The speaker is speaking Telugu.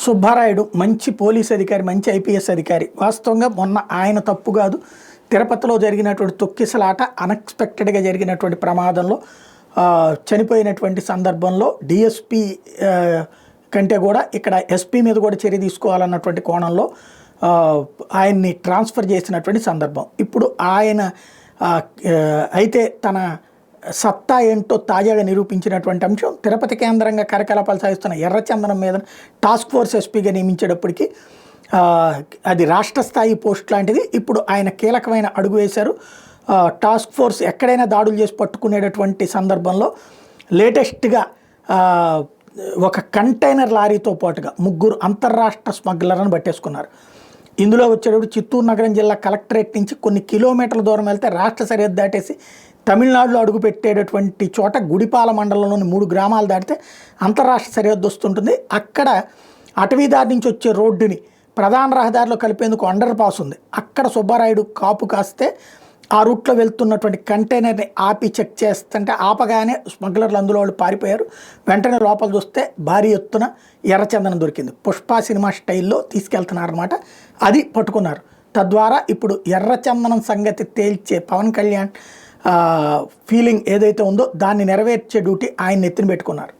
సుబ్బారాయుడు మంచి పోలీస్ అధికారి, మంచి ఐపీఎస్ అధికారి. వాస్తవంగా మొన్న ఆయన తప్పు కాదు, తిరుపతిలో జరిగినటువంటి తొక్కిసలాట అన్ఎక్స్పెక్టెడ్గా జరిగినటువంటి ప్రమాదంలో చనిపోయినటువంటి సందర్భంలో డిఎస్పీ కంటే కూడా ఇక్కడ ఎస్పీ మీద కూడా చర్య తీసుకోవాలన్నటువంటి కోణంలో ఆయన్ని ట్రాన్స్ఫర్ చేసినటువంటి సందర్భం. ఇప్పుడు ఆయన అయితే తన సత్తా ఏంటో తాజాగా నిరూపించినటువంటి అంశం, తిరుపతి కేంద్రంగా కార్యకలాపాలు సాగిస్తున్న ఎర్రచందనం మీద టాస్క్ ఫోర్స్ ఎస్పీగా నియమించేటప్పటికి అది రాష్ట్ర స్థాయి పోస్ట్ లాంటిది. ఇప్పుడు ఆయన కీలకమైన అడుగు వేశారు. టాస్క్ ఫోర్స్ ఎక్కడైనా దాడులు చేసి పట్టుకునేటటువంటి సందర్భంలో లేటెస్ట్గా ఒక కంటైనర్ లారీతో పాటుగా 3 అంతర్రాష్ట్ర స్మగ్లర్లను పట్టేసుకున్నారు. ఇందులో వచ్చేటప్పుడు చిత్తూరు నగరం జిల్లా కలెక్టరేట్ నుంచి కొన్ని కిలోమీటర్ల దూరం వెళ్తే రాష్ట్ర సరిహద్దు దాటేసి తమిళనాడులో అడుగుపెట్టేటటువంటి చోట గుడిపాల మండలంలోని 3 గ్రామాలు దాటితే అంతర్రాష్ట్ర సరిహద్దు వస్తుంటుంది. అక్కడ అటవీదారి నుంచి వచ్చే రోడ్డుని ప్రధాన రహదారిలో కలిపేందుకు అండర్ పాస్ ఉంది. అక్కడ సుబ్బారాయుడు కాపు కాస్తే ఆ రూట్లో వెళ్తున్నటువంటి కంటైనర్ని ఆపి చెక్ చేస్తుంటే ఆపగానే స్మగ్లర్లు అందులో వాళ్ళు పారిపోయారు. వెంటనే లోపల చూస్తే భారీ ఎత్తున ఎర్రచందనం దొరికింది. పుష్ప సినిమా స్టైల్లో తీసుకెళ్తున్నారనమాట. అది పట్టుకున్నారు. తద్వారా ఇప్పుడు ఎర్రచందనం సంగతి తేల్చే పవన్ కళ్యాణ్ ఫీలింగ్ ఏదైతే ఉందో దాన్ని నెరవేర్చే డ్యూటీ ఆయన ఎత్తిన పెట్టుకున్నారు.